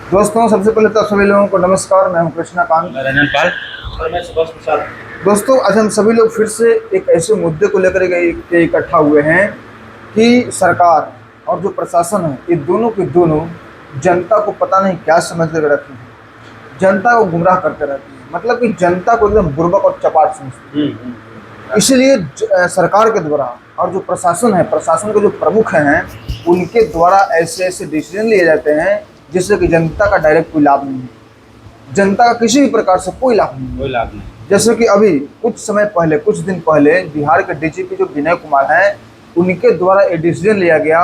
दोस्तों, सबसे पहले तो सभी लोगों को नमस्कार। मैं हूं कृष्णाकांत, मैं रंजन पाल और मैं सुभाष प्रसाद। दोस्तों, आज हम सभी लोग फिर से एक ऐसे मुद्दे को लेकर के इकट्ठा हुए हैं कि सरकार और जो प्रशासन है, ये दोनों के दोनों जनता को पता नहीं क्या समझ कर रखे हैं, जनता को गुमराह करते रहते हैं। मतलब कि जनता को एकदम बुर्बक और चपाट समझते हैं। इसीलिए सरकार के द्वारा और जो प्रशासन है, प्रशासन के जो प्रमुख हैं, उनके द्वारा ऐसे ऐसे डिसीजन लिए जाते हैं जिससे कि जनता का डायरेक्ट कोई लाभ नहीं है, जनता का किसी भी प्रकार से कोई लाभ नहीं है। कोई लाभ नहीं। जैसे कि अभी कुछ दिन पहले बिहार के डीजीपी जो विनय कुमार हैं, उनके द्वारा ये डिसीजन लिया गया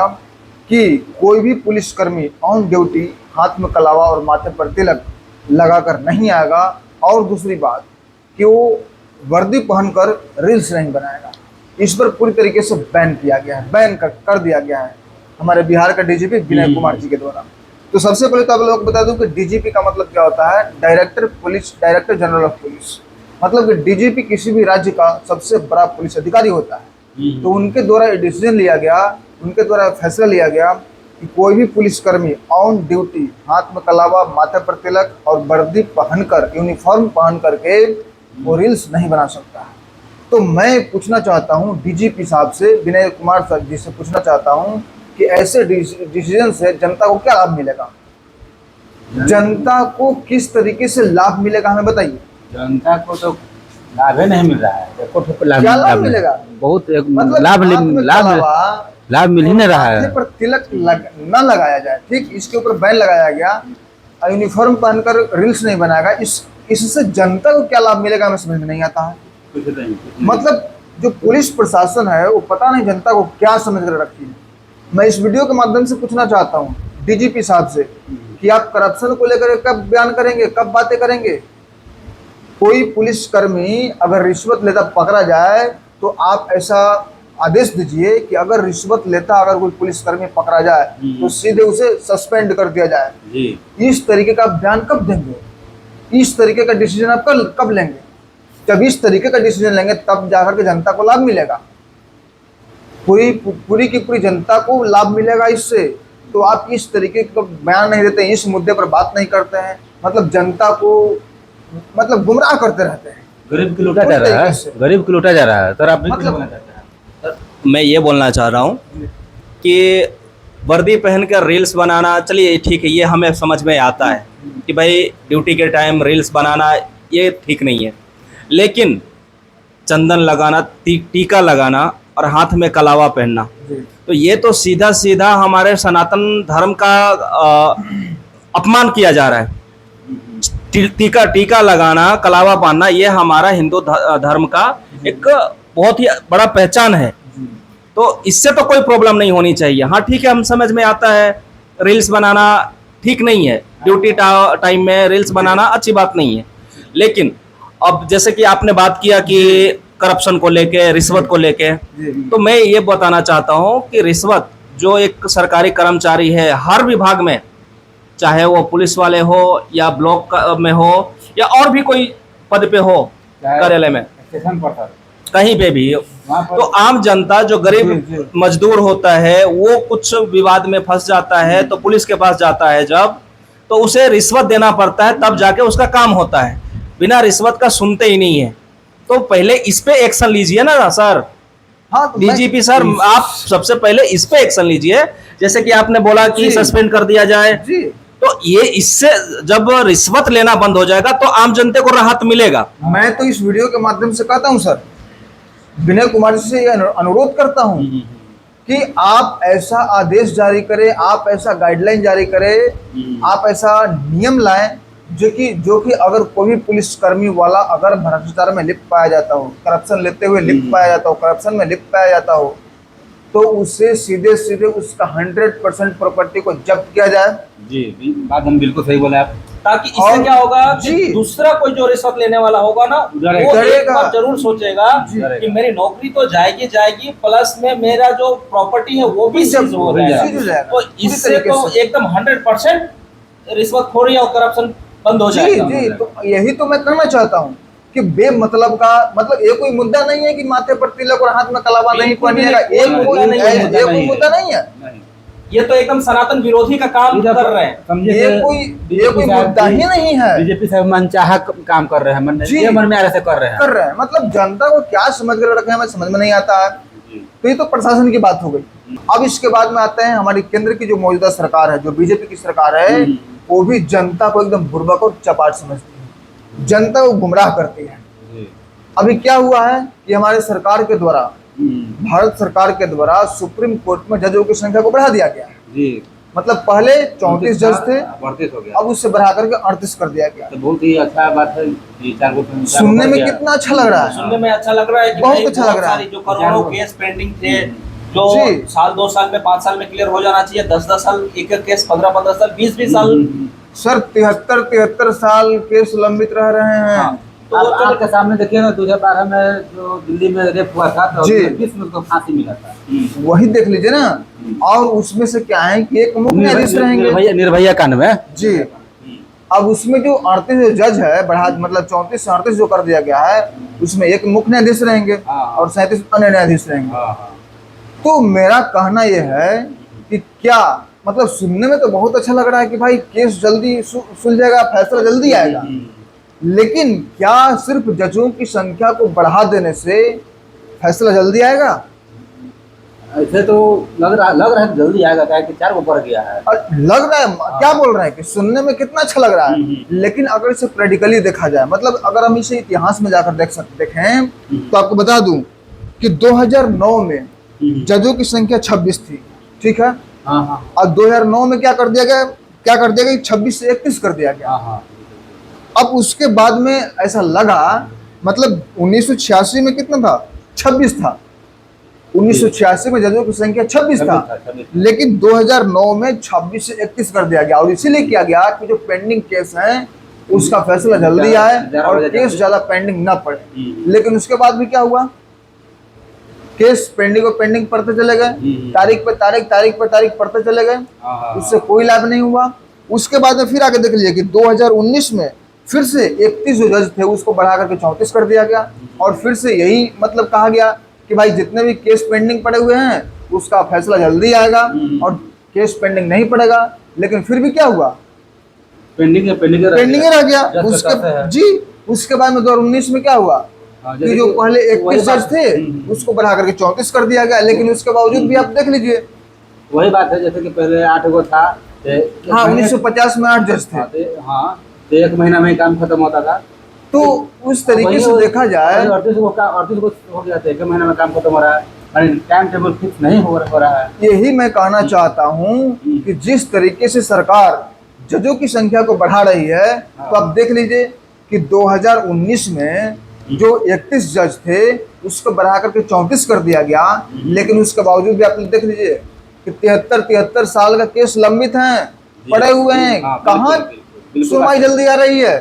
कि कोई भी पुलिसकर्मी ऑन ड्यूटी हाथ में कलावा और माथे पर तिलक लगाकर नहीं आएगा, और दूसरी बात कि वो वर्दी पहनकर रील्स नहीं बनाएगा। इस पर पूरी तरीके से बैन किया गया है, बैन कर दिया गया है हमारे बिहार का डीजीपी विनय कुमार जी के द्वारा। तो सबसे पहले तो आप लोगों को बता दूं कि डीजीपी का मतलब क्या होता है, डायरेक्टर जनरल ऑफ पुलिस। मतलब कि डीजीपी किसी भी राज्य का सबसे बड़ा पुलिस अधिकारी होता है। तो उनके द्वारा ये डिसीजन लिया गया, उनके द्वारा फैसला लिया गया कि कोई भी पुलिसकर्मी ऑन ड्यूटी हाथ में कलावा, माथे पर तिलक और वर्दी पहनकर, यूनिफॉर्म पहन करके वो रील्स नहीं बना सकता है। तो मैं पूछना चाहता हूँ डीजीपी साहब से, विनय कुमार साहब जी से पूछना चाहता हूँ कि ऐसे डिसीजन से जनता को क्या लाभ मिलेगा, जनता को किस तरीके से लाभ मिलेगा, हमें बताइए। जनता को तो लाभ ही नहीं मिल रहा है। देखो तो क्या लाभ मिलेगा? बहुत मतलब लाभ मिल ही नहीं रहा माथे है। पर तिलक न लगाया जाए, ठीक, इसके ऊपर बैन लगाया गया। यूनिफॉर्म पहनकर रील्स नहीं बनाएगा, इससे जनता को क्या लाभ मिलेगा, हमें समझ में नहीं आता है। कुछ नहीं। मतलब जो पुलिस प्रशासन है, वो पता नहीं जनता को क्या समझ कर रखी है। मैं इस वीडियो के माध्यम से पूछना चाहता हूँ डीजीपी साहब से कि आप करप्शन को लेकर कब बयान करेंगे, कब बातें करेंगे। कोई पुलिसकर्मी अगर रिश्वत लेता पकड़ा जाए तो आप ऐसा आदेश दीजिए कि अगर रिश्वत लेता अगर कोई पुलिसकर्मी पकड़ा जाए तो सीधे उसे सस्पेंड कर दिया जाए। जी। इस तरीके का बयान कब देंगे, इस तरीके का डिसीजन आप कब लेंगे? जब इस तरीके का डिसीजन लेंगे तब जाकर के जनता को लाभ मिलेगा, पूरी की पूरी जनता को लाभ मिलेगा इससे। तो आप इस तरीके का बयान नहीं देते, इस मुद्दे पर बात नहीं करते हैं, मतलब जनता को मतलब गुमराह करते रहते हैं। गरीब को लूटा जा रहा है, गरीब को लूटा जा रहा है। सर आप मैं ये बोलना चाह रहा हूँ कि वर्दी पहनकर रील्स बनाना, चलिए ठीक है, ये हमें समझ में आता है कि भाई ड्यूटी के टाइम रील्स बनाना ये ठीक नहीं है। लेकिन चंदन लगाना, टीका लगाना और हाथ में कलावा पहनना, तो ये तो सीधा सीधा हमारे सनातन धर्म का अपमान किया जा रहा है। टीका लगाना, कलावा बांधना, ये हमारा हिंदू धर्म का एक बहुत ही बड़ा पहचान है। तो इससे तो कोई प्रॉब्लम नहीं होनी चाहिए। हाँ ठीक है, हम समझ में आता है रील्स बनाना ठीक नहीं है, ड्यूटी टाइम में रील्स बनाना अच्छी बात नहीं है। लेकिन अब जैसे कि आपने बात किया कि करप्शन को लेके, रिश्वत को लेके, तो मैं ये बताना चाहता हूँ कि रिश्वत जो एक सरकारी कर्मचारी है हर विभाग में, चाहे वो पुलिस वाले हो या ब्लॉक में हो या और भी कोई पद पे हो, कार्यालय में, स्टेशन पर कहीं पे भी, तो आम जनता जो गरीब मजदूर होता है वो कुछ विवाद में फंस जाता है तो पुलिस के पास जाता है, जब तो उसे रिश्वत देना पड़ता है, तब जाके उसका काम होता है। बिना रिश्वत का सुनते ही नहीं है। तो पहले इस पे एक्शन लीजिए ना सर। हाँ, तो डीजीपी सर, आप सबसे पहले इस पे एक्शन लीजिए। जैसे कि आपने बोला कि सस्पेंड कर दिया जाए, तो ये इससे जब रिश्वत लेना बंद हो जाएगा तो आम जनता को राहत मिलेगा। मैं तो इस वीडियो के माध्यम से कहता हूं सर, विनय कुमार जी से अनुरोध करता हूं कि आप ऐसा आदेश जारी करें, आप ऐसा गाइडलाइन जारी करें, आप ऐसा नियम लाएं जो कि अगर कोई भी पुलिसकर्मी वाला अगर भ्रष्टाचार में लिप्त पाया जाता हो, करप्शन लेते हुए लिप्त पाया जाता हो, करप्शन में लिप्त पाया जाता हो, तो उससे सीधे सीधे उसका 100% प्रॉपर्टी को जब्त किया जाए। जी, बात हम बिल्कुल सही बोले आप। ताकि इससे क्या होगा कि दूसरा कोई जो रिश्वत लेने वाला होगा ना, वो एक बार जरूर सोचेगा कि मेरी नौकरी तो जाएगी, प्लस में मेरा जो प्रॉपर्टी है वो भी जब्त हो जाएगा। तो इससे तो एकदम 100% रिश्वतखोरी और करप्शन बंद हो जाएगा। जी, तो यही तो मैं कहना चाहता हूँ कि बेमतलब का, मतलब ये कोई मुद्दा नहीं है कि माथे पर तिलक और हाथ में कलावा नहीं पहनिएगा, एक कोई मुद्दा नहीं है। ये तो एकदम सनातन विरोधी का काम कर रहे हैं। समझिए ये कोई मुद्दा ही नहीं है। बीजेपी साहब मनचाहा काम कर रहे हैं, जी। ये मन में आ रहे से कर रहे हैं। मतलब जनता को क्या समझ कर रखे हैं हमें समझ में नहीं आता है। तो ये तो प्रशासन की बात हो गई। अब इसके बाद में आते हैं हमारी केंद्र की जो मौजूदा सरकार है, जो बीजेपी की सरकार है, वो भी जनता को एकदम बुर्बक और चपाट समझती है, जनता को गुमराह करती है। अभी क्या हुआ है कि हमारे सरकार के द्वारा, भारत सरकार के द्वारा सुप्रीम कोर्ट में जजों की संख्या को बढ़ा दिया गया है। जी। मतलब पहले 34 जज थे, 38 हो गया, अब उससे बढ़ा करके 38 कर दिया गया। तो बहुत ही अच्छा बात है। सुनने में कितना अच्छा लग रहा है, सुनने में अच्छा लग रहा है कि बहुत भाई अच्छा लग रहा है। सारी जो करोड़ों केस पेंडिंग थे, जो जी। साल 2 साल में 5 साल में क्लियर हो जाना चाहिए, 10-10 साल एक केस, 15-15 साल, 20-20 साल। सर 73 साल केस लंबित रह रहे हैं। हाँ, तो आपके सामने देखिए ना, 2012 में जो दिल्ली में रेप हुआ था, तो जी। 20 में उसको फांसी मिला था। वही देख लीजिए ना। और उसमें से क्या है कि एक मुख्य न्यायाधीश रहेंगे निर्भया कांड में। जी। अब उसमें जो 38 जज है, बढ़ा मतलब 34 से 38 जो कर दिया गया है, उसमें एक मुख्य न्यायाधीश रहेंगे और 37 अन्य न्यायाधीश रहेंगे। तो मेरा कहना यह है कि क्या मतलब सुनने में तो बहुत अच्छा लग रहा है कि भाई केस जल्दी सुलझेगा, फैसला जल्दी आएगा, लेकिन क्या सिर्फ जजों की संख्या को बढ़ा देने से फैसला जल्दी आएगा? ऐसे तो लग रहा है जल्दी आएगा, क्या कि 4 को बढ़ गया है। और लग रहा है, क्या बोल रहे हैं कि सुनने में कितना अच्छा लग रहा है, लेकिन अगर इसे प्रैक्टिकली देखा जाए, मतलब अगर हम इसे इतिहास में जाकर देखें तो आपको बता दूं कि 2009 में जजों की संख्या 26 थी, ठीक है। और 2009 में क्या कर दिया गया, 26 से 31 कर दिया गया। अब उसके बाद में ऐसा लगा, मतलब 1986 में कितना था, 26 था। 1986 में जजों की संख्या 26 था, लेकिन 2009 में 26 से 31 कर दिया गया। और इसीलिए किया गया कि जो पेंडिंग केस हैं उसका फैसला जल्दी आए और केस ज्यादा पेंडिंग ना पड़े। लेकिन उसके बाद भी क्या हुआ, केस पेंडिंग पढ़ते चले गए, तारीख पे तारीख पढ़ते चले गए, उससे कोई लाभ नहीं हुआ। उसके बाद में फिर आगे देख लीजिए कि 2019 में फिर से 31 जो जज थे उसको बढ़ा करके 34 कर दिया गया। और फिर से यही मतलब कहा गया कि भाई जितने भी केस पेंडिंग पड़े हुए हैं उसका फैसला जल्दी आएगा और केस पेंडिंग नहीं पड़ेगा। लेकिन फिर भी क्या हुआ, पेंडिंग रह गया। उसके बाद में 2019 में क्या हुआ कि जो पहले 31 जज थे उसको बढ़ा करके 34 कर दिया गया। लेकिन उसके बावजूद भी आप देख लीजिए, वही बात है जैसे कि पहले 8 गो था। हाँ, 1950 में 8 जज थे। हाँ, तो 1 महीना में काम खत्म होता था। तो उस तरीके से देखा जाए 38 को हो गया था, 1 महीना में काम खत्म हो रहा है, टाइम टेबल फिक्स नहीं हो रहा है। यही मैं कहना चाहता हूँ कि जिस तरीके से सरकार जजों की संख्या को बढ़ा रही है, तो आप देख लीजिए कि 2019 में जो 31 जज थे उसको बढ़ा करके 34 कर दिया गया। लेकिन उसके बावजूद भी आप देख लीजिए कि 73 साल का केस लंबित हैं, पड़े हुए हैं, कहाँ सुनवाई जल्दी आ रही है।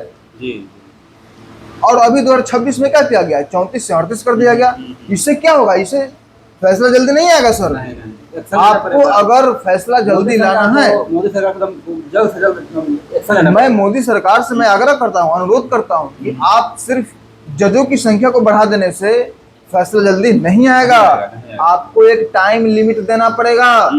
और अभी 2026 में क्या किया गया, 34 से 38 कर दिया गया। इससे क्या होगा, इससे फैसला जल्दी नहीं आएगा सर। आपको अगर फैसला जल्दी लाना है, मोदी सरकार जल्द से जल्द एक्शन लेना। मैं मोदी सरकार से मैं आग्रह करता हूँ, अनुरोध करता हूँ कि आप सिर्फ जजों की संख्या को बढ़ा देने से फैसला जल्दी नहीं आएगा। आपको एक टाइम लिमिट देना पड़ेगा,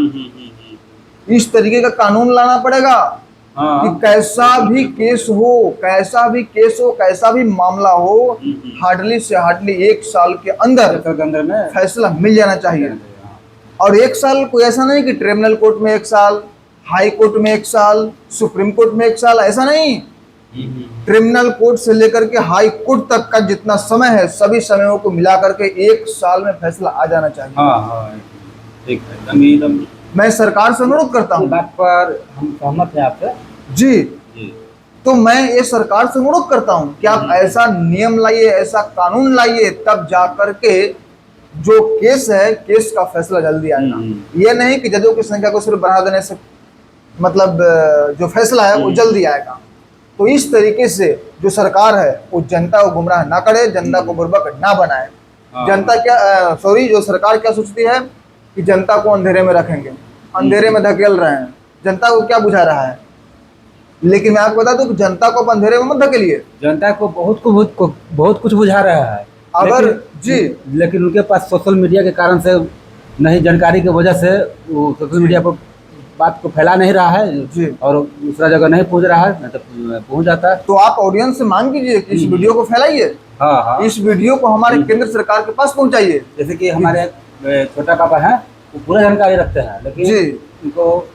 इस तरीके का कानून लाना पड़ेगा कि कैसा भी केस हो, कैसा भी मामला हो, हार्डली से हार्डली 1 साल के अंदर फैसला मिल जाना चाहिए। और 1 साल कोई ऐसा नहीं कि ट्रिब्यूनल कोर्ट में 1 साल, हाई कोर्ट में 1 साल, सुप्रीम कोर्ट में 1 साल, ऐसा नहीं। ट्रिब्यूनल कोर्ट से लेकर के हाई कोर्ट तक का जितना समय है, सभी समयों को मिला करके 1 साल में फैसला आ जाना चाहिए। ठीक है, मैं सरकार से अनुरोध करता हूँ, बात पर हम सहमत हैं आपसे। जी। तो मैं ये सरकार से अनुरोध करता हूँ कि आप ऐसा नियम लाइए, ऐसा कानून लाइए, तब जा करके जो केस है, केस का फैसला जल्दी आएगा। ये नहीं कि जजों की संख्या को सिर्फ बढ़ा देने से मतलब जो फैसला है वो जल्दी आएगा। तो इस तरीके से जो सरकार है वो जनता को गुमराह ना करे, जनता को बुर्बक ना बनाए। जनता क्या जो सरकार क्या सोचती है कि जनता को अंधेरे में रखेंगे, अंधेरे में धकेल रहे हैं, जनता को क्या बुझा रहा है। लेकिन मैं आपको बता दूं कि जनता को अंधेरे में मत धकेलिए, जनता को बहुत कुछ बुझा रहा है। अगर लेकिन उनके पास सोशल मीडिया के कारण से नहीं, जानकारी की वजह से वो सोशल मीडिया पर बात को फैला नहीं रहा है जी। और दूसरा जगह नहीं पहुंच रहा है, नहीं तो पहुंच जाता है। तो आप ऑडियंस से मांग कीजिए कि इस वीडियो को फैलाइए, हाँ हाँ। इस वीडियो को हमारे केंद्र सरकार के पास पहुंचाइए। जैसे कि हमारे छोटा पापा हैं, वो पूरा जानकारी रखते हैं, लेकिन जी। उनको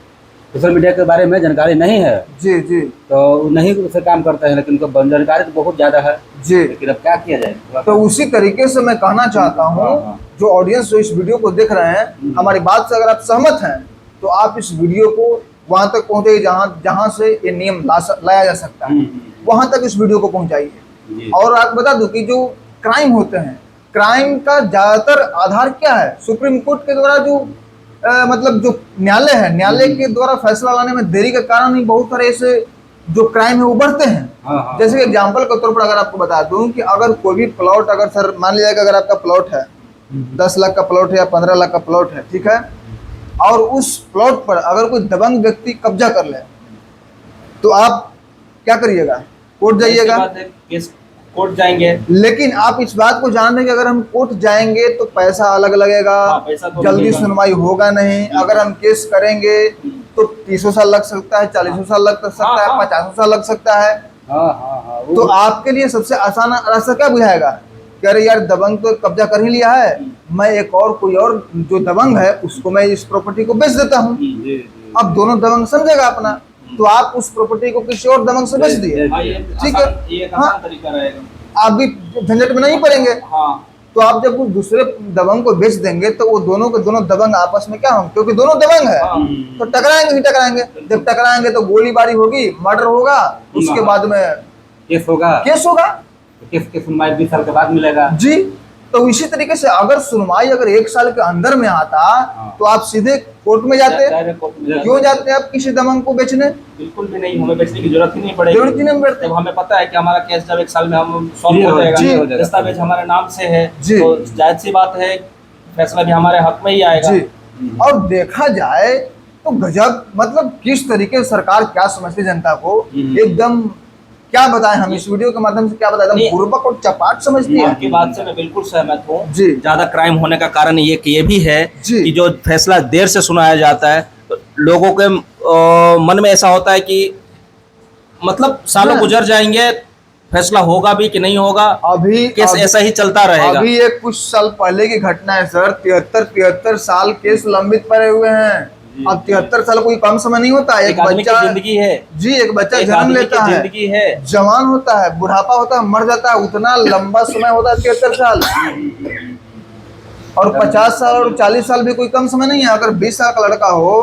सोशल मीडिया के बारे में जानकारी नहीं है, जी जी तो नहीं उसे काम करते हैं, लेकिन उनको जानकारी तो बहुत ज़्यादा है। जी। लेकिन अब क्या किया जाए। तो उसी तरीके से मैं कहना चाहता हूँ, हाँ। जो ऑडियंस जो इस वीडियो को देख रहे हैं, हमारी बात से अगर आप सहमत हैं तो आप इस वीडियो को वहां तक पहुंचे जहां से ये नियम लाया जा सकता है, वहां तक इस वीडियो को पहुंचाइए। और आप बता दूं कि जो क्राइम होते हैं, क्राइम का ज्यादातर आधार क्या है? सुप्रीम कोर्ट के द्वारा जो मतलब जो न्यायालय है, न्यायालय के द्वारा फैसला लाने में देरी के कारण ही बहुत सारे ऐसे जो क्राइम है वो बढ़ते हैं। जैसे कि एग्जाम्पल के तौर पर अगर आपको बता दूं कि अगर कोई भी प्लॉट, अगर सर मान लिया कि अगर आपका प्लॉट है 10 लाख का प्लॉट है या 15 लाख का प्लॉट है, ठीक है, और उस प्लॉट पर अगर कोई दबंग व्यक्ति कब्जा कर ले तो आप क्या करिएगा? कोर्ट जाइएगा। कोर्ट जाएंगे, लेकिन आप इस बात को जान रहे हैं कि अगर हम कोर्ट जाएंगे तो पैसा अलग लगेगा, पैसा तो जल्दी सुनवाई होगा नहीं। अगर हम केस करेंगे तो 30 साल लग सकता है, 40 साल लग सकता है, 50 साल लग सकता है। तो आपके लिए सबसे आसान रास्ता क्या बुझाएगा कि अरे यार दबंग तो कब्जा कर ही लिया है, मैं एक और कोई और जो दबंग है उसको मैं इस प्रॉपर्टी को बेच देता हूँ। अब दोनों दबंग समझेगा अपना, तो आप उस प्रॉपर्टी को किसी और दबंग से बेच दिए, ठीक है। ये एक आसान तरीका रहेगा, आप भी झंझट में नहीं पड़ेंगे। हाँ। तो आप जब उस दूसरे दबंग को बेच देंगे तो वो दोनों के दोनों दबंग आपस में क्या होंगे? क्योंकि दोनों दबंग है तो टकराएंगे ही टकराएंगे। जब टकराएंगे तो गोलीबारी होगी, मर्डर होगा, उसके बाद में केस होगा। केस की सुनवाई 20 साल के बाद मिलेगा जी। तो इसी तरीके से अगर सुनवाई अगर 1 साल के अंदर में आता तो आप सीधे कोर्ट में जाते। क्यों जाते हैं आप किसी दबंग को बेचने? बिल्कुल भी नहीं, हमें बेचने की जरूरत ही नहीं पड़ेगी। जरूरत ही नहीं पड़ती। जब हमें पता है कि हमारा केस जब 1 साल में हम सॉल्व हो जाएगा, दस्तावेज हमारे नाम से है, तो जायज सी बात है फैसला भी हमारे हक में ही आएगा। जी। और देखा जाए तो गजब, मतलब किस तरीके से सरकार क्या समझती जनता को, एकदम क्या बताएं हम इस वीडियो के माध्यम से, क्या बताएं, पूर्वक और चपाट समझती है। आपकी बात से मैं बिल्कुल सहमत हूँ। जी। ज्यादा क्राइम होने का कारण ये भी है कि जो फैसला देर से सुनाया जाता है, तो लोगों के मन में ऐसा होता है कि मतलब सालों गुजर जाएंगे, फैसला होगा भी कि नहीं होगा, अभी केस ऐसा ही चलता रहेगा। अभी एक कुछ साल पहले की घटना है सर, 73 साल केस लंबित पड़े हुए हैं। अब 73 साल कोई कम समय नहीं होता। एक बच्चा जिंदगी है जी, एक बच्चा जन्म लेता है, जिंदगी है, जवान होता है, बुढ़ापा होता है, मर जाता है, उतना लंबा समय होता है 73 साल। और 50 साल और 40 साल भी कोई कम समय नहीं है। अगर 20 साल का लड़का हो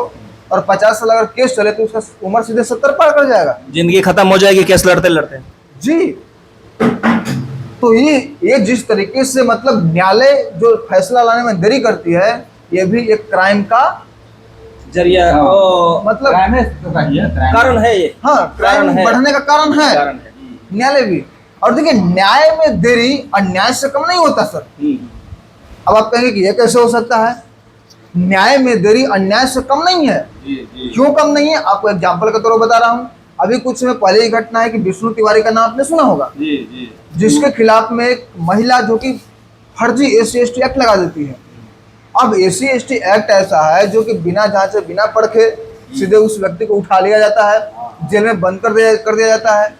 और 50 साल अगर केस चले तो उसका उम्र सीधे 70 पार कर जाएगा, जिंदगी खत्म हो जाएगी केस लड़ते लड़ते। जी। तो ये जिस तरीके से मतलब न्यायालय जो फैसला लाने में देरी करती है, ये भी एक क्राइम का जरिया, मतलब कारण है ये। हाँ, क्राइम बढ़ने का कारण है न्यायालय भी। और देखिए न्याय में देरी अन्याय से कम नहीं होता सर। अब आप कहेंगे कि ये कैसे हो सकता है? न्याय में देरी अन्याय से कम नहीं है। क्यों कम नहीं है? आपको एग्जाम्पल के तौर पर बता रहा हूँ। अभी कुछ समय पहले ही घटना है कि विष्णु तिवारी का नाम आपने सुना होगा, जिसके खिलाफ में एक महिला जो कि फर्जी SC/ST एक्ट लगा देती है। अब SC/ST एक्ट ऐसा है जो कि बिना जांचे बिना परखे सीधे उस व्यक्ति को उठा लिया जाता है, जेल में बंद कर दिया जाता है,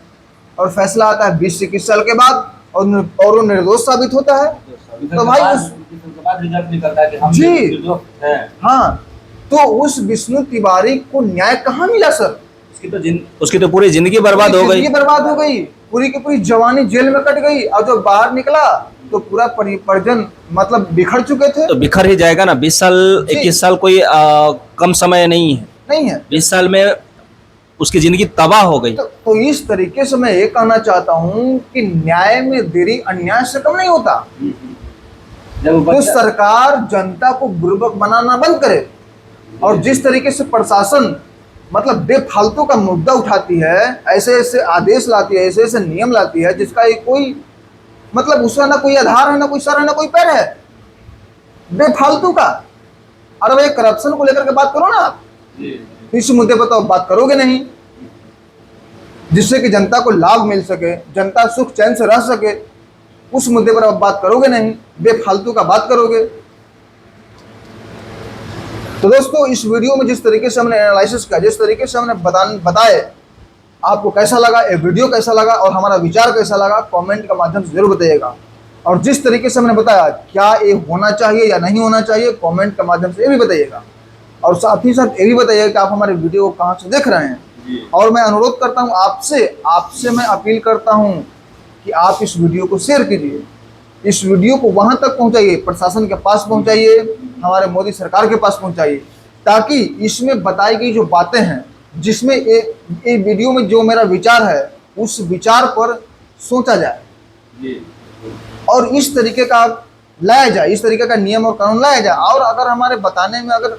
और फैसला आता है 20 से 21 साल के बाद, और वो निर्दोष साबित होता है। तो भाई रिजल्ट निकलता है कि हम जी हाँ, तो उस विष्णु तिवारी को न्याय कहाँ मिला सर? उसकी तो पूरी जिंदगी बर्बाद हो गई। बर्बाद हो गई, पूरी की पूरी जवानी जेल में कट गई, और जब बाहर निकला तो पूरा परिजन मतलब बिखर चुके थे। तो बिखर ही जाएगा ना। 20 साल 21 साल कोई कम समय नहीं है। 20 साल में उसकी जिंदगी तबाह हो गई। तो इस तरीके से मैं ये कहना चाहता हूँ कि न्याय में देरी अन्याय से कम नहीं होता। तो सरकार जनता को बुर्बक बनाना बंद करे, और जिस तरीके से प्रशासन मतलब बेफालतू का मुद्दा उठाती है, ऐसे ऐसे आदेश लाती है, ऐसे ऐसे नियम लाती है जिसका एक कोई मतलब उसका ना कोई आधार है, ना कोई सर है, ना कोई पैर है, बेफालतू का। अरे भाई करप्शन को लेकर के बात करो ना आप, इस मुद्दे पर तो बात करोगे नहीं, जिससे कि जनता को लाभ मिल सके, जनता सुख चैन से रह सके, उस मुद्दे पर आप बात करोगे नहीं, बेफालतू का बात करोगे। तो दोस्तों इस वीडियो में जिस तरीके से हमने एनालिसिस किया, जिस तरीके से हमने बताए, आपको कैसा लगा, ये वीडियो कैसा लगा और हमारा विचार कैसा लगा, कमेंट के माध्यम से जरूर बताइएगा। और जिस तरीके से हमने बताया क्या ये होना चाहिए या नहीं होना चाहिए, कमेंट के माध्यम से ये भी बताइएगा। और साथ ही साथ ये भी बताइएगा कि आप हमारे वीडियो को कहाँ से देख रहे हैं। और मैं अनुरोध करता हूँ आपसे मैं अपील करता हूँ कि आप इस वीडियो को शेयर कीजिए, इस वीडियो को वहाँ तक पहुँचाइए, प्रशासन के पास पहुँचाइए, हमारे मोदी सरकार के पास पहुँचाइए, ताकि इसमें बताई गई जो बातें हैं, जिसमें ये वीडियो में जो मेरा विचार है उस विचार पर सोचा जाए और इस तरीके का लाया जाए, इस तरीके का नियम और कानून लाया जाए। और अगर हमारे बताने में अगर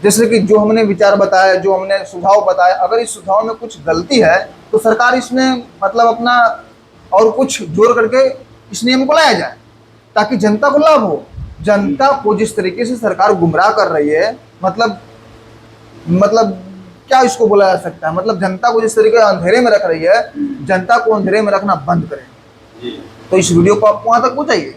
जैसे कि जो हमने विचार बताया, जो हमने सुझाव बताया, अगर इस सुझाव में कुछ गलती है तो सरकार इसमें मतलब अपना और कुछ जोड़ करके इस नियम को लाया जाए, ताकि जनता को लाभ हो। जनता को जिस तरीके से सरकार गुमराह कर रही है, मतलब क्या इसको बोला जा सकता है, मतलब जनता को जिस तरीके से अंधेरे में रख रही है, जनता को अंधेरे में रखना बंद करें। तो इस वीडियो को आप वहां तक पहुंचाइए।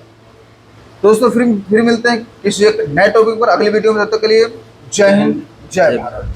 दोस्तों फिर मिलते हैं किसी एक नए टॉपिक पर अगली वीडियो में। तब तक के लिए जय हिंद, जय भारत।